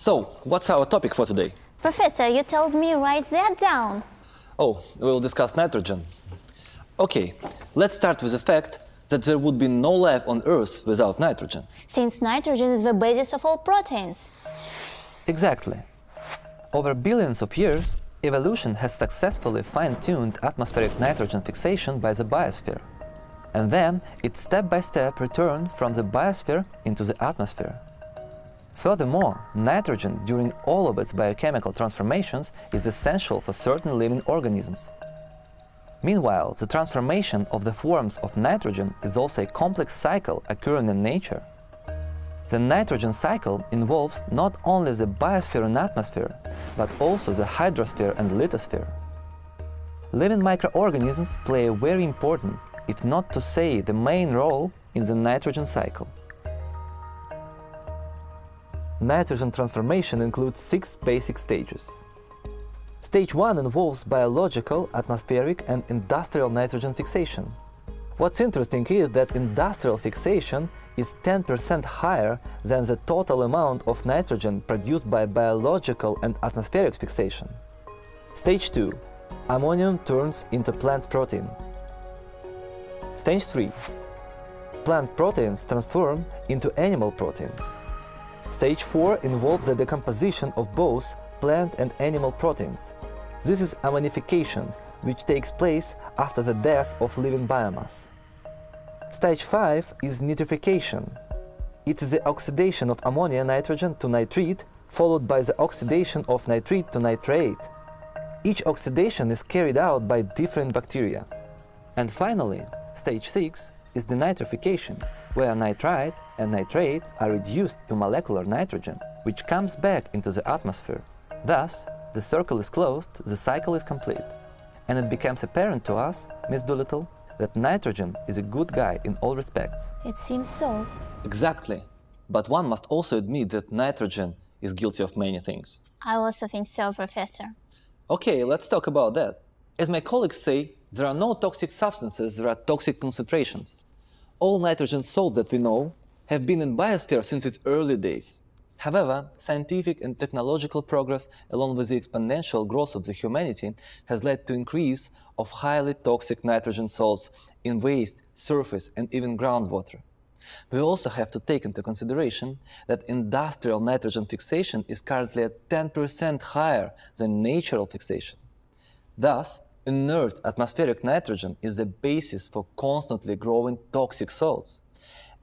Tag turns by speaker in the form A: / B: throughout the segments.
A: So, what's our topic for today?
B: Professor, you told me write that down.
A: Oh, we'll discuss nitrogen. Okay, let's start with the fact that there would be no life on Earth without nitrogen.
B: Since nitrogen is the basis of all proteins.
C: Exactly. Over billions of years, evolution has successfully fine-tuned atmospheric nitrogen fixation by the biosphere. And then it step-by-step returned from the biosphere into the atmosphere. Furthermore, nitrogen during all of its biochemical transformations is essential for certain living organisms. Meanwhile, the transformation of the forms of nitrogen is also a complex cycle occurring in nature. The nitrogen cycle involves not only the biosphere and atmosphere, but also the hydrosphere and lithosphere. Living microorganisms play a very important, if not to say the main role, in the nitrogen cycle. Nitrogen transformation includes 6 basic stages. Stage 1 involves biological, atmospheric and industrial nitrogen fixation. What's interesting is that industrial fixation is 10% higher than the total amount of nitrogen produced by biological and atmospheric fixation. Stage 2. Ammonium turns into plant protein. Stage 3. Plant proteins transform into animal proteins. Stage 4 involves the decomposition of both plant and animal proteins. This is ammonification, which takes place after the death of living biomass. Stage 5 is nitrification. It is the oxidation of ammonia nitrogen to nitrite, followed by the oxidation of nitrite to nitrate. Each oxidation is carried out by different bacteria. And finally, stage 6 is denitrification, where nitrite and nitrate are reduced to molecular nitrogen, which comes back into the atmosphere. Thus, the circle is closed, the cycle is complete. And it becomes apparent to us, Ms. Doolittle, that nitrogen is a good guy in all respects.
B: It seems so.
A: Exactly. But one must also admit that nitrogen is guilty of many things.
B: I also think so, Professor.
A: Okay, let's talk about that. As my colleagues say, there are no toxic substances, there are toxic concentrations. All nitrogen salts that we know have been in biosphere since its early days. However, scientific and technological progress, along with the exponential growth of the humanity, has led to increase of highly toxic nitrogen salts in waste, surface, and even groundwater. We also have to take into consideration that industrial nitrogen fixation is currently at 10% higher than natural fixation. Thus, inert atmospheric nitrogen is the basis for constantly growing toxic salts.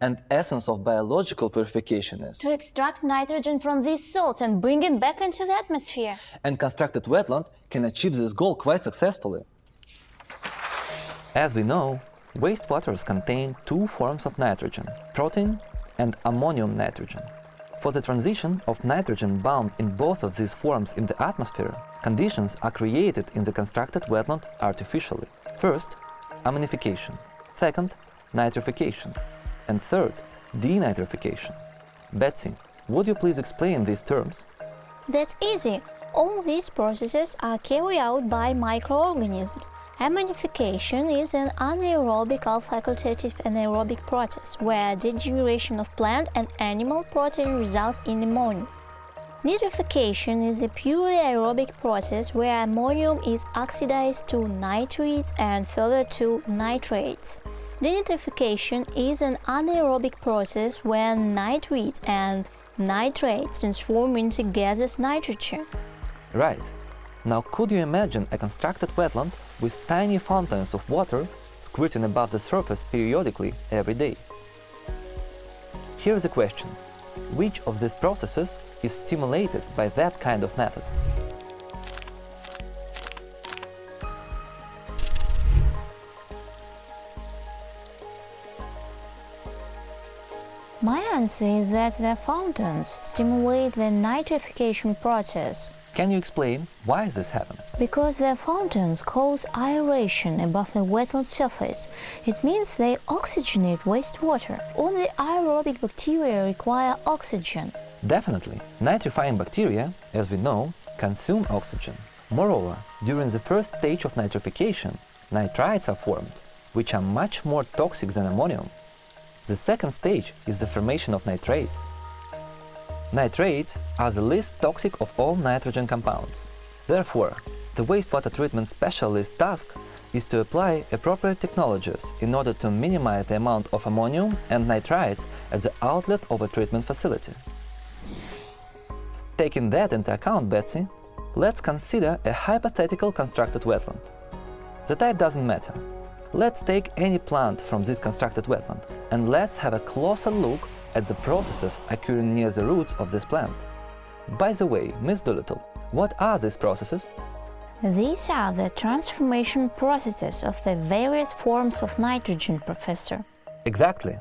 A: And essence of biological purification is
B: to extract nitrogen from these salts and bring it back into the atmosphere.
A: And constructed wetland can achieve this goal quite successfully.
C: As we know, wastewaters contain 2 forms of nitrogen, protein and ammonium nitrogen. For the transition of nitrogen bound in both of these forms in the atmosphere, conditions are created in the constructed wetland artificially. First, ammonification. Second, nitrification. And third, denitrification. Betsy, would you please explain these terms?
B: That's easy. All these processes are carried out by microorganisms. Ammonification is an anaerobic or facultative anaerobic process where degeneration of plant and animal protein results in ammonia. Nitrification is a purely aerobic process where ammonium is oxidized to nitrates and further to nitrates. Denitrification is an anaerobic process where nitrates and nitrates transform into gaseous nitrogen.
C: Right. Now could you imagine a constructed wetland with tiny fountains of water squirting above the surface periodically every day? Here's the question. Which of these processes is stimulated by that kind of method?
B: My answer is that the fountains stimulate the nitrification process
C: Can you explain why this happens?
B: because the fountains cause aeration above the wetland surface. It means they oxygenate wastewater. Only aerobic bacteria require oxygen.
C: Definitely, nitrifying bacteria, as we know, consume oxygen. Moreover, during the first stage of nitrification, nitrites are formed, which are much more toxic than ammonium. The second stage is the formation of nitrates. Nitrates are the least toxic of all nitrogen compounds. Therefore, the wastewater treatment specialist's task is to apply appropriate technologies in order to minimize the amount of ammonium and nitrites at the outlet of a treatment facility. Taking that into account, Betsy, let's consider a hypothetical constructed wetland. The type doesn't matter. Let's take any plant from this constructed wetland and let's have a closer look at the processes occurring near the roots of this plant. By the way, Miss Doolittle, what are these processes?
B: These are the transformation processes of the various forms of nitrogen, Professor.
C: Exactly.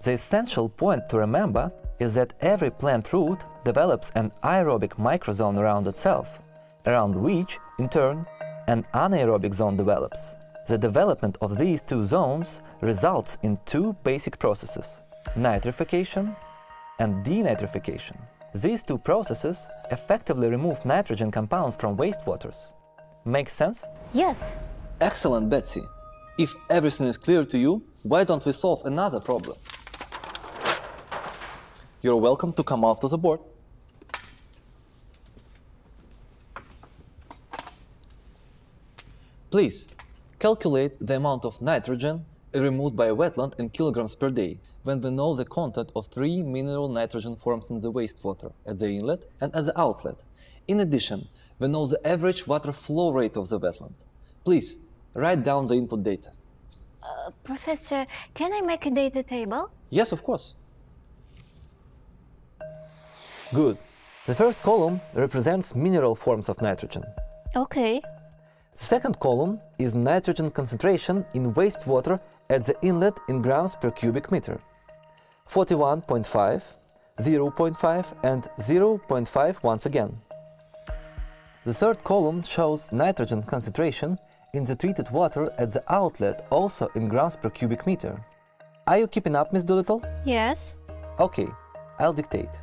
C: The essential point to remember is that every plant root develops an aerobic microzone around itself, around which, in turn, an anaerobic zone develops. The development of these two zones results in two basic processes: nitrification and denitrification. These two processes effectively remove nitrogen compounds from wastewaters. Makes sense?
B: Yes,
A: Excellent, Betsy. If everything is clear to you, why don't we solve another problem? You're welcome to come out to the board. Please, calculate the amount of nitrogen removed by a wetland in kilograms per day when we know the content of 3 mineral nitrogen forms in the wastewater at the inlet and at the outlet. In addition, we know the average water flow rate of the wetland. Please, write down the input data.
B: Professor, can I make a data table?
A: Yes, of course.
C: Good. The first column represents mineral forms of nitrogen.
B: Okay.
C: The second column is nitrogen concentration in wastewater at the inlet in grams per cubic meter. 41.5, 0.5 and 0.5 once again. The third column shows nitrogen concentration in the treated water at the outlet, also in grams per cubic meter. Are you keeping up, Miss Doolittle?
B: Yes.
C: Okay, I'll dictate.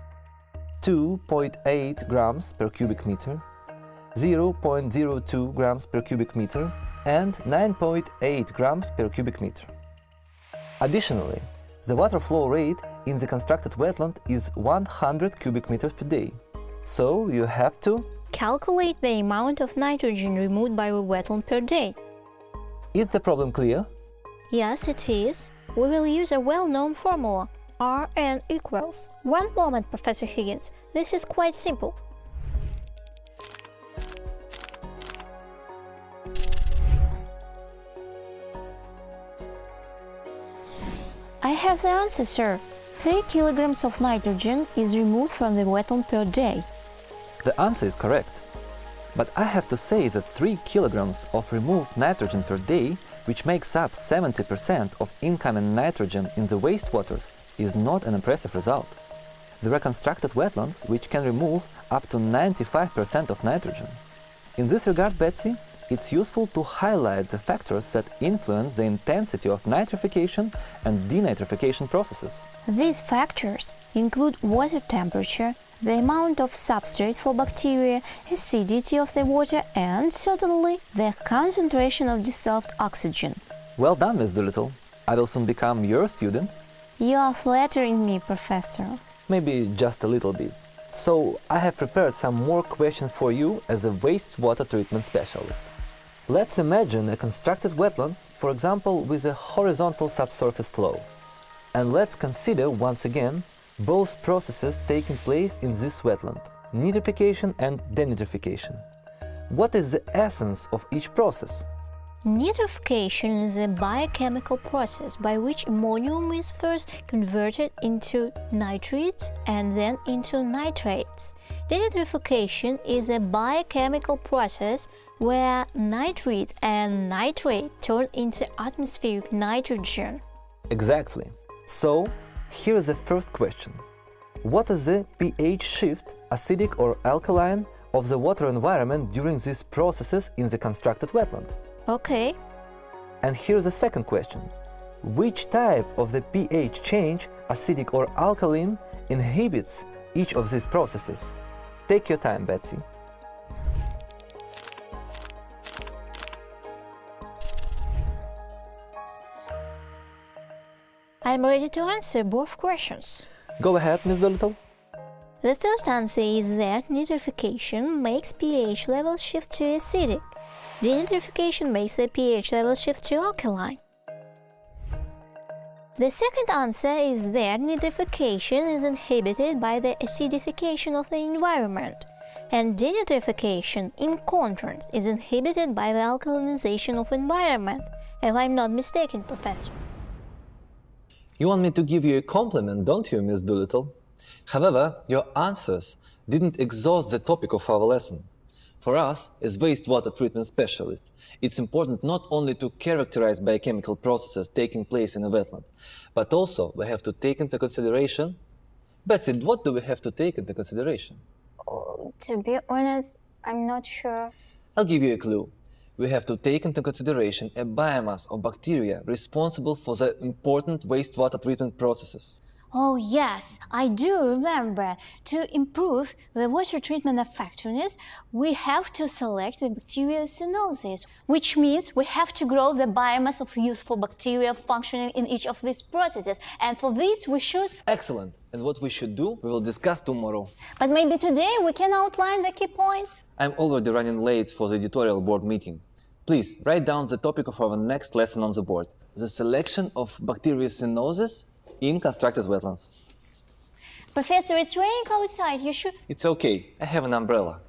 C: 2.8 grams per cubic meter, 0.02 grams per cubic meter, and 9.8 grams per cubic meter. Additionally, the water flow rate in the constructed wetland is 100 cubic meters per day. So you have to
B: Calculate the amount of nitrogen removed by a wetland per day.
C: Is the problem clear?
B: Yes, it is. We will use a well-known formula, Rn equals. One moment, Professor Higgins. This is quite simple. I have the answer, sir. 3 kilograms of nitrogen is removed from the wetland per day.
C: The answer is correct. But I have to say that 3 kilograms of removed nitrogen per day, which makes up 70% of incoming nitrogen in the wastewaters, is not an impressive result. There are constructed wetlands which can remove up to 95% of nitrogen. In this regard, Betsy, it's useful to highlight the factors that influence the intensity of nitrification and denitrification processes.
B: These factors include water temperature, the amount of substrate for bacteria, acidity of the water, and certainly the concentration of dissolved oxygen.
C: Well done, Miss Doolittle. I will soon become your student.
B: You are flattering me, Professor.
C: Maybe just a little bit. So I have prepared some more questions for you as a wastewater treatment specialist. Let's imagine a constructed wetland, for example, with a horizontal subsurface flow. And let's consider once again both processes taking place in this wetland, nitrification and denitrification. What is the essence of each process?
B: Nitrification is a biochemical process by which ammonium is first converted into nitrates and then into nitrates. Denitrification is a biochemical process where nitrates and nitrate turn into atmospheric nitrogen.
C: Exactly. So, Here is the first question. What is the pH shift, acidic or alkaline, of the water environment during these processes in the constructed wetland?
B: Okay.
C: And here's the second question. Which type of the pH change, acidic or alkaline, inhibits each of these processes? Take your time, Betsy.
B: I'm ready to answer both questions.
C: Go ahead, Ms. Doolittle.
B: The first answer is that nitrification makes pH level shift to acidic. Denitrification makes the pH level shift to alkaline. The second answer is that nitrification is inhibited by the acidification of the environment, and denitrification, in contrast, is inhibited by the alkalinization of environment, if I'm not mistaken, Professor.
A: You want me to give you a compliment, don't you, Miss Doolittle? However, your answers didn't exhaust the topic of our lesson. For us, as wastewater treatment specialists, it's important not only to characterize biochemical processes taking place in a wetland, but also we have to take into consideration... Betsy, what do we have to take into consideration?
D: To be honest, I'm not sure.
A: I'll give you a clue. We have to take into consideration a biomass of bacteria responsible for the important wastewater treatment processes.
B: Oh yes, I do remember. To improve the water treatment effectiveness, we have to select the bacteria cyanosis, which means we have to grow the biomass of useful bacteria functioning in each of these processes. And for this we should...
A: Excellent. And what we should do, we will discuss tomorrow.
B: But maybe today we can outline the key points?
A: I'm already running late for the editorial board meeting. Please write down the topic of our next lesson on the board: the selection of bacteria cyanosis in constructed wetlands.
B: Professor, it's raining outside. You should...
A: It's okay, I have an umbrella.